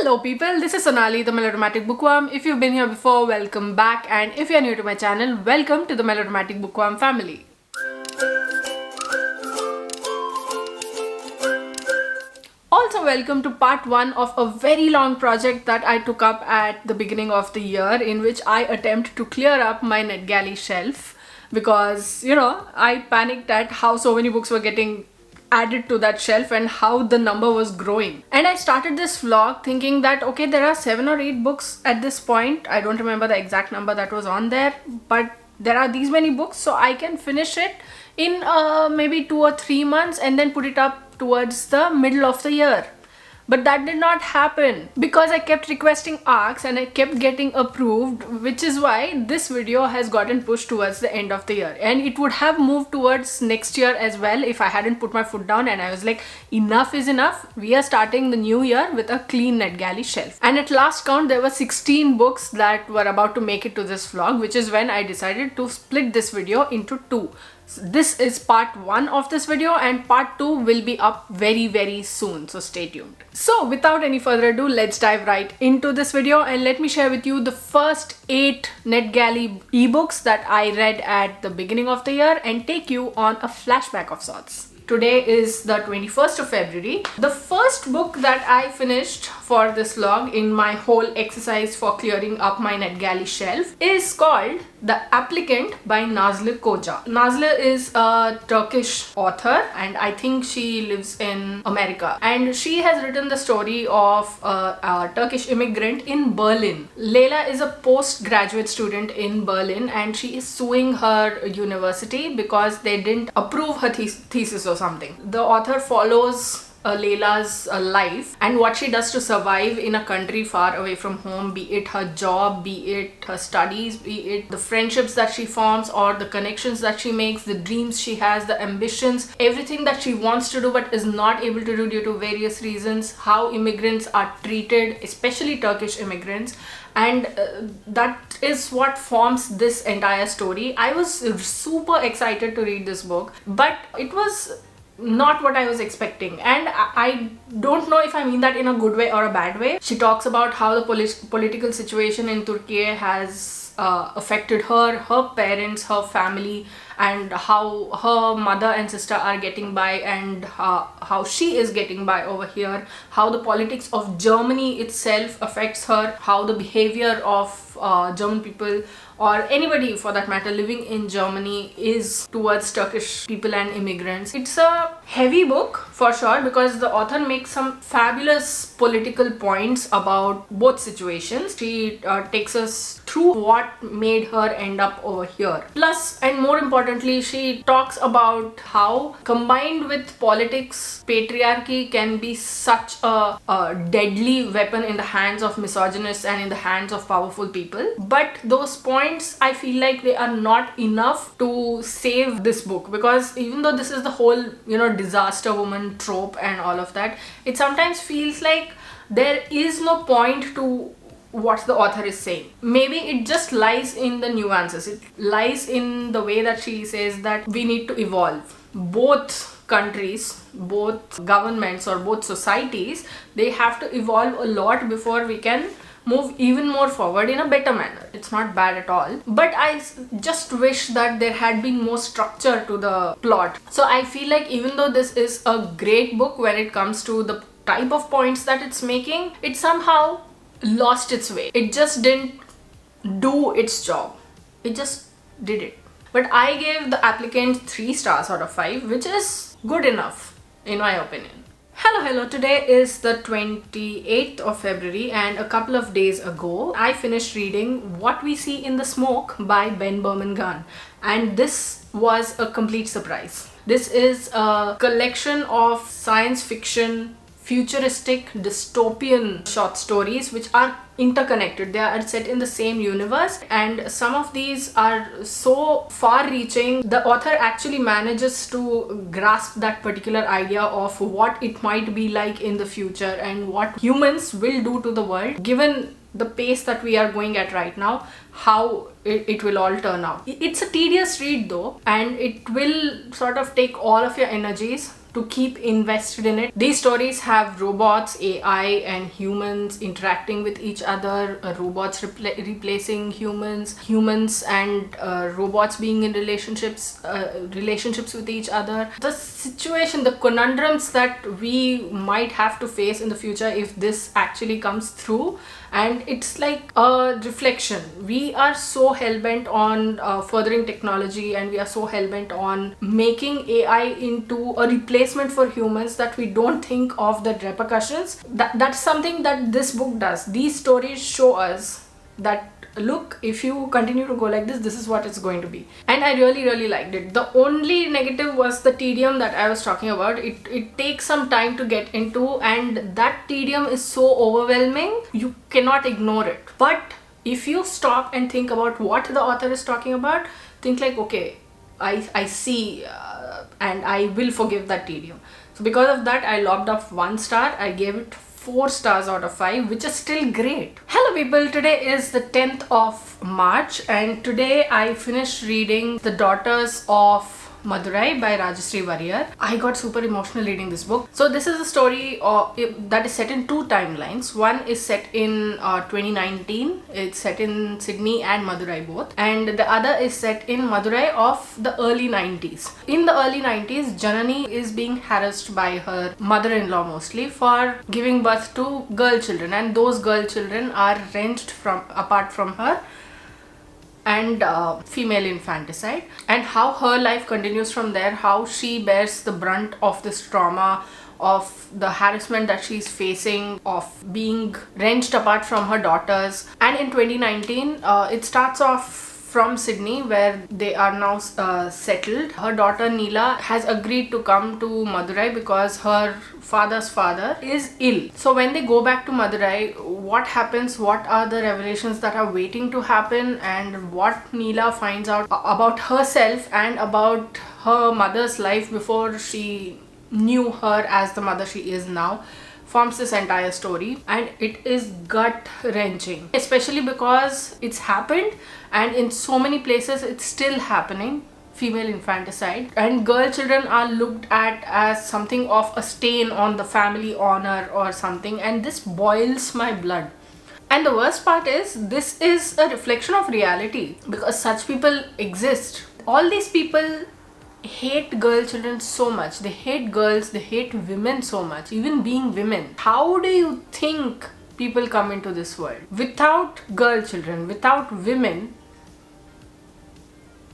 Hello people, this is Sonali, the Melodramatic Bookworm. If you've been here before, welcome back, and if you're new to my channel, welcome to the Melodramatic Bookworm family. Also welcome to part 1 of a very long project that I took up at the beginning of the year, in which I attempt to clear up my Netgalley shelf because, I panicked at how so many books were getting added to that shelf and how the number was growing. And I started this vlog thinking that okay, there are 7 or 8 books at this point. I don't remember the exact number that was on there, but there are these many books, so I can finish it in maybe 2 or 3 months and then put it up towards the middle of the year. But that did not happen because I kept requesting arcs and I kept getting approved, which is why this video has gotten pushed towards the end of the year. And it would have moved towards next year as well if I hadn't put my foot down and I was like, enough is enough. We are starting the new year with a clean Netgalley shelf. And at last count, there were 16 books that were about to make it to this vlog, which is when I decided to split this video into 2. So this is part 1 of this video and part 2 will be up very soon, so stay tuned. So without any further ado, let's dive right into this video and let me share with you the first 8 Netgalley ebooks that I read at the beginning of the year and take you on a flashback of sorts. Today is the 21st of February. The first book that I finished for this vlog in my whole exercise for clearing up my Netgalley shelf is called The Applicant by Nazlı Koca. Nazlı is a Turkish author and I think she lives in America. And she has written the story of a Turkish immigrant in Berlin. Leila is a postgraduate student in Berlin and she is suing her university because they didn't approve her thesis or something. The author follows Leila's life and what she does to survive in a country far away from home, be it her job, be it her studies, be it the friendships that she forms or the connections that she makes, the dreams she has, the ambitions, everything that she wants to do but is not able to do due to various reasons, how immigrants are treated, especially Turkish immigrants. And that is what forms this entire story. I was super excited to read this book, but it was not what I was expecting, and I don't know if I mean that in a good way or a bad way. She talks about how the political situation in Turkey has affected her parents, her family, and how her mother and sister are getting by and how she is getting by over here, how the politics of Germany itself affects her, how the behavior of German people or anybody for that matter living in Germany is towards Turkish people and immigrants. It's a heavy book for sure because the author makes some fabulous political points about both situations. She takes us through what made her end up over here. Plus, and more importantly, she talks about how combined with politics, patriarchy can be such a deadly weapon in the hands of misogynists and in the hands of powerful people. But those points, I feel like they are not enough to save this book, because even though this is the whole disaster woman trope and all of that, it sometimes feels like there is no point to what the author is saying. Maybe it just lies in the nuances. It lies in the way that she says that we need to evolve. Both countries, both governments or both societies, they have to evolve a lot before we can move even more forward in a better manner. It's not bad at all, but I just wish that there had been more structure to the plot. So I feel like even though this is a great book when it comes to the type of points that it's making, it somehow lost its way. It just didn't do its job. It just did it. But I gave The Applicant 3 stars out of 5, which is good enough in my opinion. Hello, today is the 28th of February and a couple of days ago I finished reading What We See in the Smoke by Ben Berman, and this was a complete surprise. This is a collection of science fiction, futuristic, dystopian short stories which are interconnected. They are set in the same universe and some of these are so far-reaching. The author actually manages to grasp that particular idea of what it might be like in the future and what humans will do to the world given the pace that we are going at right now, how it will all turn out. It's a tedious read though, and it will sort of take all of your energies to keep invested in it. These stories have robots, AI, and humans interacting with each other, robots replacing humans and robots being in relationships with each other. The situation, the conundrums that we might have to face in the future if this actually comes through, and it's like a reflection. We are so hell-bent on furthering technology, and we are so hell-bent on making AI into a replacement for humans that we don't think of the repercussions. That's something that this book does. These stories show us that, look, if you continue to go like this is what it's going to be. And I really liked it. The only negative was the tedium that I was talking about. It takes some time to get into, and that tedium is so overwhelming, you cannot ignore it. But if you stop and think about what the author is talking about, think like, okay, I see, and I will forgive that tedium. So because of that, I logged off 1 star. I gave it 4 stars out of 5, which is still great. Hello people, today is the 10th of March, and today I finished reading The Daughters of Madurai by Rajashree Warrier. I got super emotional reading this book. So this is a story that is set in 2 timelines. One is set in 2019. It's set in Sydney and Madurai both. And the other is set in Madurai of the early 90s. In the early 90s, Janani is being harassed by her mother-in-law mostly for giving birth to girl children. And those girl children are wrenched apart from her, and female infanticide, and how her life continues from there, how she bears the brunt of this trauma, of the harassment that she's facing, of being wrenched apart from her daughters. And in 2019, it starts off from Sydney, where they are now settled. Her daughter Neela has agreed to come to Madurai because her father's father is ill. So when they go back to Madurai, what happens, what are the revelations that are waiting to happen, and what Neela finds out about herself and about her mother's life before she knew her as the mother she is now, forms this entire story. And it is gut-wrenching, especially because it's happened, and in so many places it's still happening. Female infanticide and girl children are looked at as something of a stain on the family honor or something, and this boils my blood. And the worst part is, this is a reflection of reality, because such people exist. All these people hate girl children so much. They hate girls, they hate women so much, even being women. How do you think people come into this world? Without girl children, without women,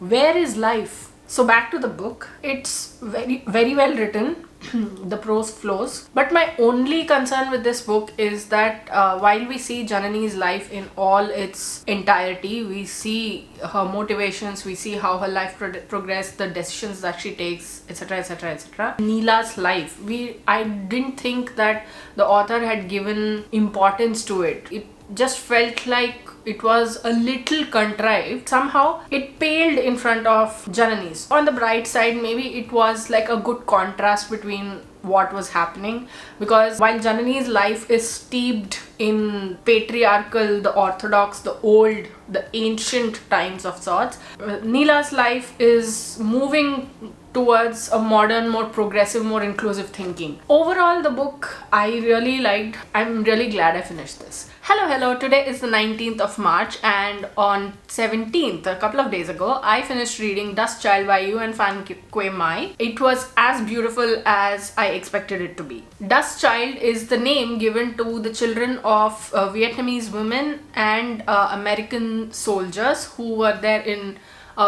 where is life? So back to the book. It's very well written. The prose flows. But my only concern with this book is that while we see Janani's life in all its entirety, we see her motivations, we see how her life progressed, the decisions that she takes, etc, etc, etc. Neela's life, I didn't think that the author had given importance to it. It just felt like it was a little contrived. Somehow it paled in front of Janani's. On the bright side, maybe it was like a good contrast between what was happening, because while Janani's life is steeped in patriarchal, the orthodox, the old, the ancient times of sorts, Neela's life is moving towards a modern, more progressive, more inclusive thinking. Overall, the book I really liked. I'm really glad I finished this. Hello, today is the 19th of March, and on 17th, a couple of days ago, I finished reading Dust Child by You and Phan Quay Mai. It was as beautiful as I expected it to be. Dust Child is the name given to the children of Vietnamese women and American soldiers who were there in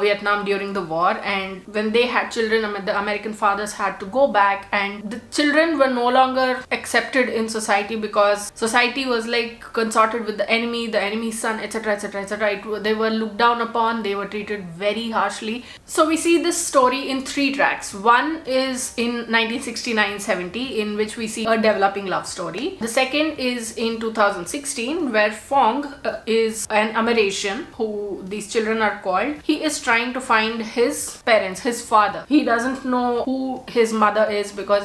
Vietnam during the war, and when they had children, the American fathers had to go back, and the children were no longer accepted in society because society was like consorted with the enemy's son, etc, etc, etc. They were looked down upon, they were treated very harshly. So we see this story in 3 tracks. One is in 1969-70, in which we see a developing love story. The second is in 2016, where Fong is an Amerasian, who these children are called. He is trying to find his parents, his father. He doesn't know who his mother is because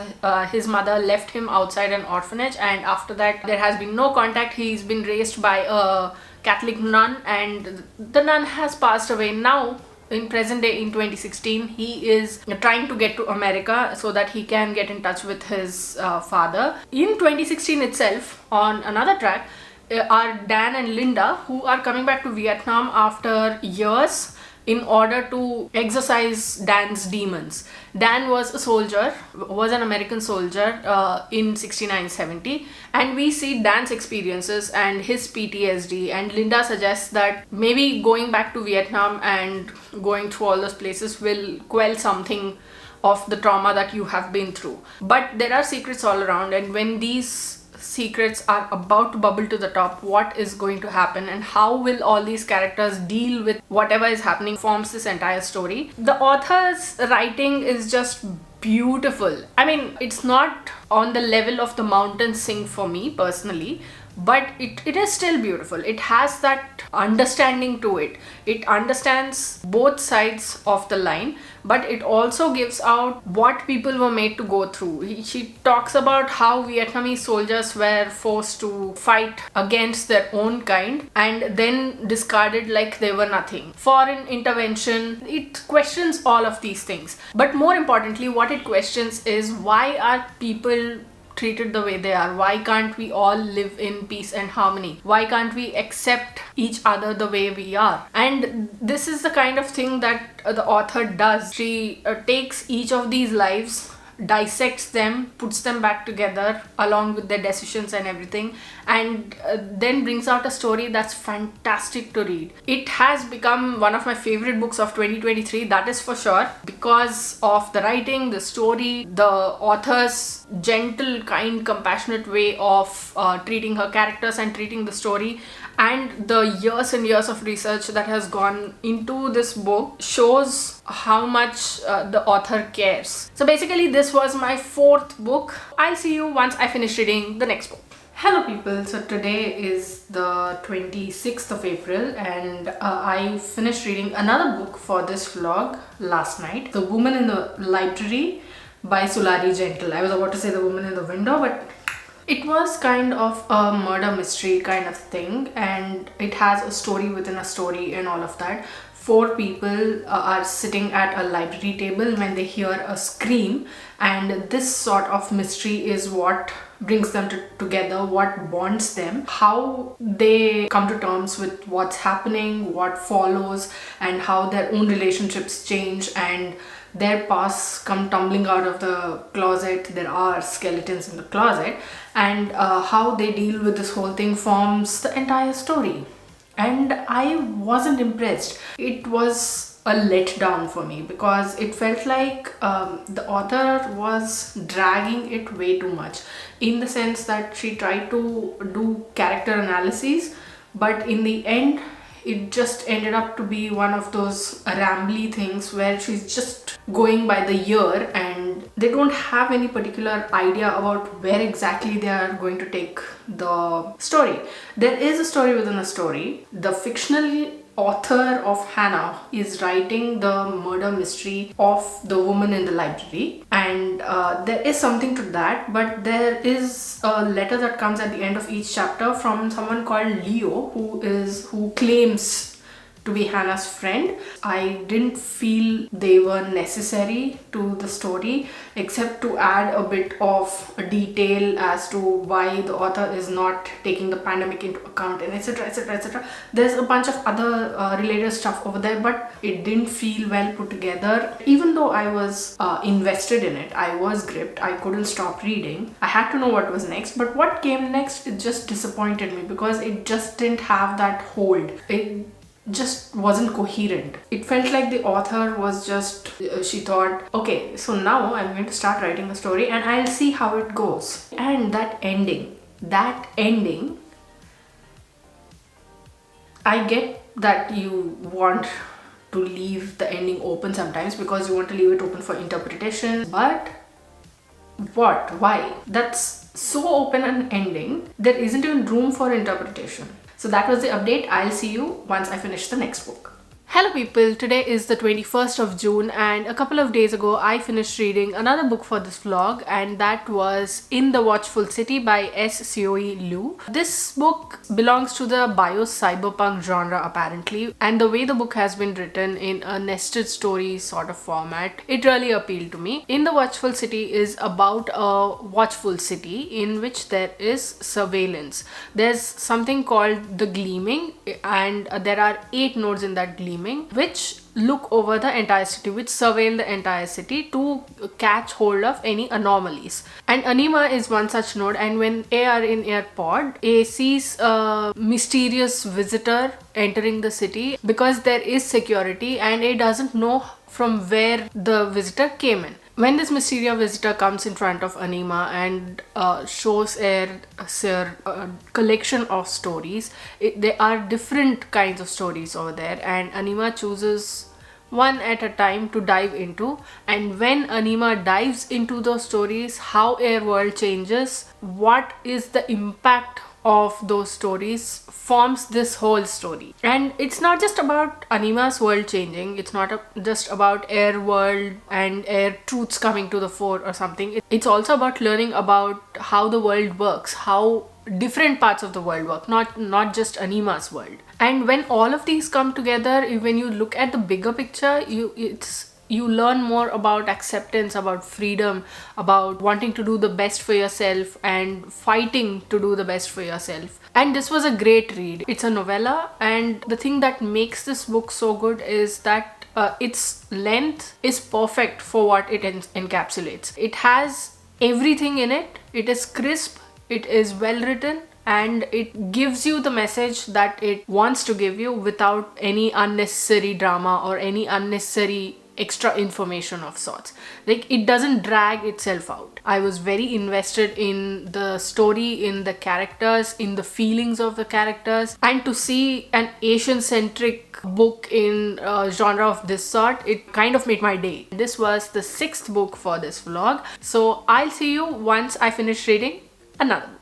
his mother left him outside an orphanage, and after that there has been no contact. He's been raised by a Catholic nun, and the nun has passed away. Now in present day in 2016, he is trying to get to America so that he can get in touch with his father. In 2016 itself, on another track, are Dan and Linda, who are coming back to Vietnam after years in order to exorcise Dan's demons. Dan was a soldier, was an American soldier in 69-70, and we see Dan's experiences and his PTSD, and Linda suggests that maybe going back to Vietnam and going through all those places will quell something of the trauma that you have been through. But there are secrets all around, and when these secrets are about to bubble to the top, what is going to happen and how will all these characters deal with whatever is happening forms this entire story. The author's writing is just beautiful. I mean, it's not on the level of The Mountain Sing for me personally, but it is still beautiful. It has that understanding to it. It understands both sides of the line, but it also gives out what people were made to go through. She talks about how Vietnamese soldiers were forced to fight against their own kind and then discarded like they were nothing. Foreign intervention, it questions all of these things. But more importantly, what it questions is, why are people treated the way they are? Why can't we all live in peace and harmony? Why can't we accept each other the way we are? And this is the kind of thing that the author does. She takes each of these lives, dissects them, puts them back together along with their decisions and everything, and then brings out a story that's fantastic to read. It has become one of my favorite books of 2023, that is for sure, because of the writing, the story, the author's gentle, kind, compassionate way of treating her characters and treating the story, and the years and years of research that has gone into this book shows how much the author cares. So basically, this was my 4th book. I'll see you once I finish reading the next book. Hello people, so today is the 26th of April and I finished reading another book for this vlog last night. The Woman in the Library by Sulari Gentle. I was about to say The Woman in the Window, but it was kind of a murder mystery kind of thing, and it has a story within a story and all of that. 4 people are sitting at a library table when they hear a scream, and this sort of mystery is what brings them together, what bonds them, how they come to terms with what's happening, what follows, and how their own relationships change and their pasts come tumbling out of the closet. There are skeletons in the closet, and how they deal with this whole thing forms the entire story. And I wasn't impressed. It was a letdown for me because it felt like the author was dragging it way too much, in the sense that she tried to do character analyses, but in the end it just ended up to be one of those rambly things where she's just going by the year and they don't have any particular idea about where exactly they are going to take the story. There is a story within a story. The fictional author of Hannah is writing the murder mystery of The Woman in the Library, and there is something to that, but there is a letter that comes at the end of each chapter from someone called Leo who claims to be Hannah's friend. I didn't feel they were necessary to the story, except to add a bit of a detail as to why the author is not taking the pandemic into account, and etc, etc, etc. There's a bunch of other related stuff over there, but it didn't feel well put together. Even though I was invested in it, I was gripped, I couldn't stop reading. I had to know what was next, but what came next, it just disappointed me because it just didn't have that hold. It just wasn't coherent. It felt like the author was just, she thought, okay, so now I'm going to start writing a story and I'll see how it goes. And that ending, I get that you want to leave the ending open sometimes because you want to leave it open for interpretation, but what? Why? That's so open an ending, there isn't even room for interpretation. So that was the update. I'll see you once I finish the next book. Hello people, today is the 21st of June and a couple of days ago I finished reading another book for this vlog, and that was In the Watchful City by Hiloooo. This book belongs to the bio-cyberpunk genre apparently, and the way the book has been written in a nested story sort of format, it really appealed to me. In the Watchful City is about a watchful city in which there is surveillance. There's something called the gleaming, and there are 8 nodes in that gleaming which look over the entire city, which surveil the entire city to catch hold of any anomalies. And Anima is one such node, and when they are in air pod, A sees a mysterious visitor entering the city because there is security and A doesn't know from where the visitor came in. When this mysterious visitor comes in front of Anima and shows a collection of stories, there are different kinds of stories over there, and Anima chooses one at a time to dive into. And when Anima dives into those stories, how a world changes, what is the impact of those stories, forms this whole story. And it's not just about Anima's world changing, it's not just about Air world and Air truths coming to the fore or something. It's also about learning about how the world works, how different parts of the world work, not just Anima's world. And when all of these come together, when you look at the bigger picture, you learn more about acceptance, about freedom, about wanting to do the best for yourself and fighting to do the best for yourself. And this was a great read. It's a novella, and the thing that makes this book so good is that its length is perfect for what it encapsulates. It has everything in it. It is crisp, it is well written, and it gives you the message that it wants to give you without any unnecessary drama or any unnecessary extra information of sorts. Like, it doesn't drag itself out. I was very invested in the story, in the characters, in the feelings of the characters, and to see an Asian centric book in a genre of this sort, it kind of made my day. This was the 6th book for this vlog, so I'll see you once I finish reading another book.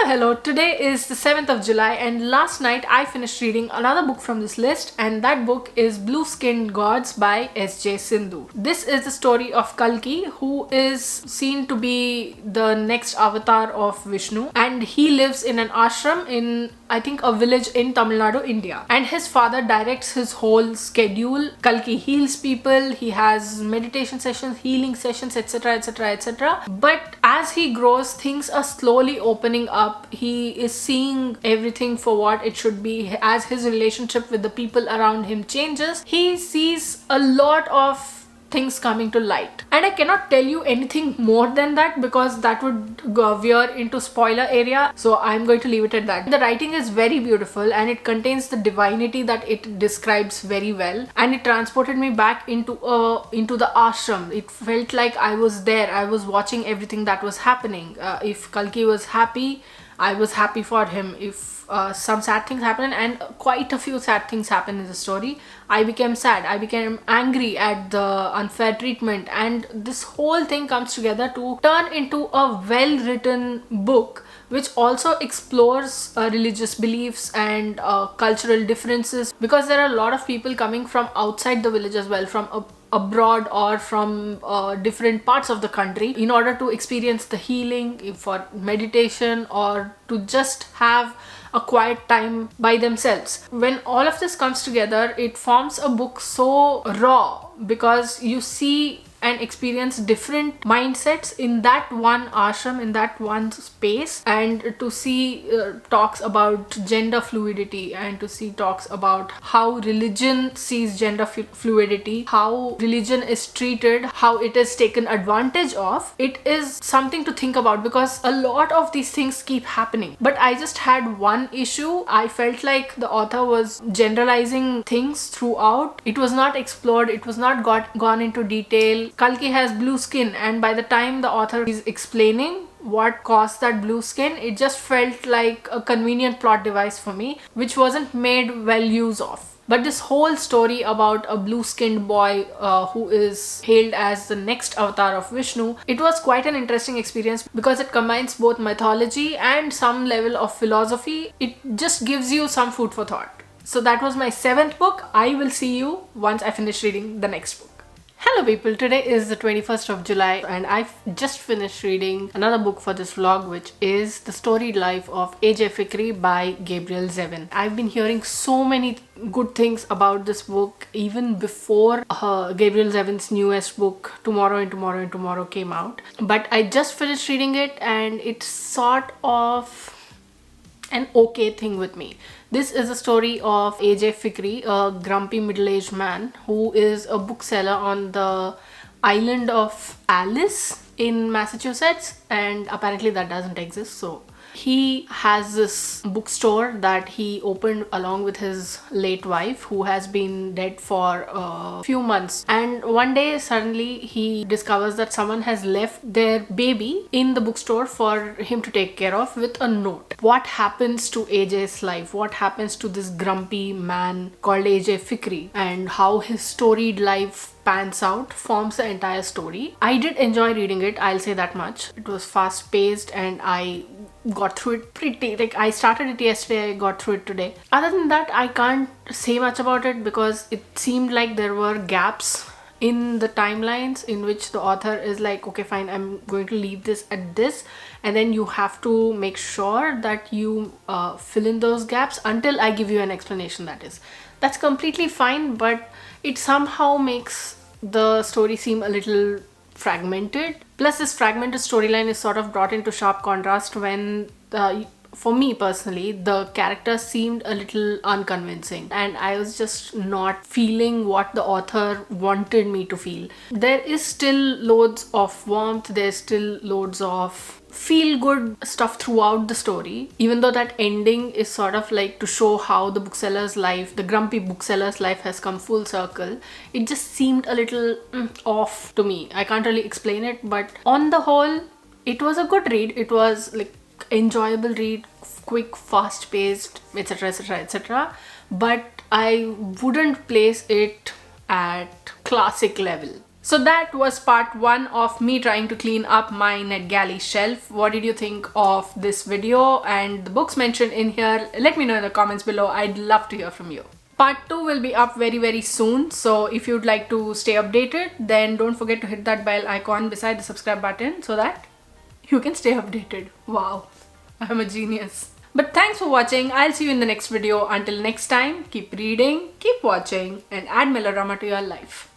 Hello, today is the 7th of July and last night I finished reading another book from this list, and that book is Blue Skinned Gods by S.J. Sindhu. This is the story of Kalki, who is seen to be the next avatar of Vishnu, and he lives in an ashram in, I think, a village in Tamil Nadu, India. And his father directs his whole schedule. Kalki heals people, he has meditation sessions, healing sessions, etc, etc, etc. But as he grows, things are slowly opening up. He is seeing everything for what it should be. As his relationship with the people around him changes, he sees a lot of things coming to light. And I cannot tell you anything more than that because that would veer into spoiler area, so I'm going to leave it at that. The writing is very beautiful and it contains the divinity that it describes very well, and it transported me back into the ashram. It felt like I was there. I was watching everything that was happening. If Kalki was happy, I was happy for him. If some sad things happen, and quite a few sad things happen in the story, I became sad. I became angry at the unfair treatment, and this whole thing comes together to turn into a well-written book which also explores religious beliefs and cultural differences, because there are a lot of people coming from outside the village as well, from abroad or from different parts of the country, in order to experience the healing, for meditation, or to just have a quiet time by themselves. When all of this comes together, it forms a book so raw, because you see and experience different mindsets in that one ashram, in that one space, and to see talks about gender fluidity, and to see talks about how religion sees gender fluidity, how religion is treated, how it is taken advantage of. It is something to think about, because a lot of these things keep happening. But I just had one issue. I felt like the author was generalizing things throughout. It was not explored, it was not gone into detail. Kalki has blue skin, and by the time the author is explaining what caused that blue skin, it just felt like a convenient plot device for me, which wasn't made well use of. But this whole story about a blue-skinned boy who is hailed as the next avatar of Vishnu, it was quite an interesting experience because it combines both mythology and some level of philosophy. It just gives you some food for thought. So that was my 7th book. I will see you once I finish reading the next book. Hello people, today is the 21st of July and I've just finished reading another book for this vlog, which is The Storied Life of AJ Fikry by Gabriel Zevin. I've been hearing so many good things about this book even before Gabriel Zevin's newest book, Tomorrow and Tomorrow and Tomorrow, came out. But I just finished reading it and it's sort of an okay thing with me. This is a story of AJ Fikry, a grumpy middle-aged man who is a bookseller on the island of Alice in Massachusetts, and apparently that doesn't exist. So he has this bookstore that he opened along with his late wife, who has been dead for a few months. And one day suddenly he discovers that someone has left their baby in the bookstore for him to take care of with a note. What happens to AJ's life? What happens to this grumpy man called AJ Fikry, and how his storied life pans out forms the entire story. I did enjoy reading it, I'll say that much. It was fast paced and I got through it pretty, like I started it yesterday, I got through it today. Other than that, I can't say much about it because it seemed like there were gaps in the timelines in which the author is like, okay fine, I'm going to leave this at this, and then you have to make sure that you fill in those gaps until I give you an explanation. That's completely fine, but it somehow makes the story seem a little fragmented. Plus this fragmented storyline is sort of brought into sharp contrast when for me personally, the characters seemed a little unconvincing and I was just not feeling what the author wanted me to feel. There is still loads of warmth, there's still loads of feel-good stuff throughout the story, even though that ending is sort of like to show how the bookseller's life, the grumpy bookseller's life, has come full circle. It just seemed a little off to me. I can't really explain it, but on the whole, it was a good read. It was like enjoyable read, quick, fast-paced, etc, etc, etc. But I wouldn't place it at classic level. So that was part 1 of me trying to clean up my Netgalley shelf. What did you think of this video and the books mentioned in here? Let me know in the comments below. I'd love to hear from you. Part 2 will be up very soon, so if you'd like to stay updated, then don't forget to hit that bell icon beside the subscribe button so that you can stay updated. Wow, I'm a genius. But thanks for watching. I'll see you in the next video. Until next time, keep reading, keep watching, and add melodrama to your life.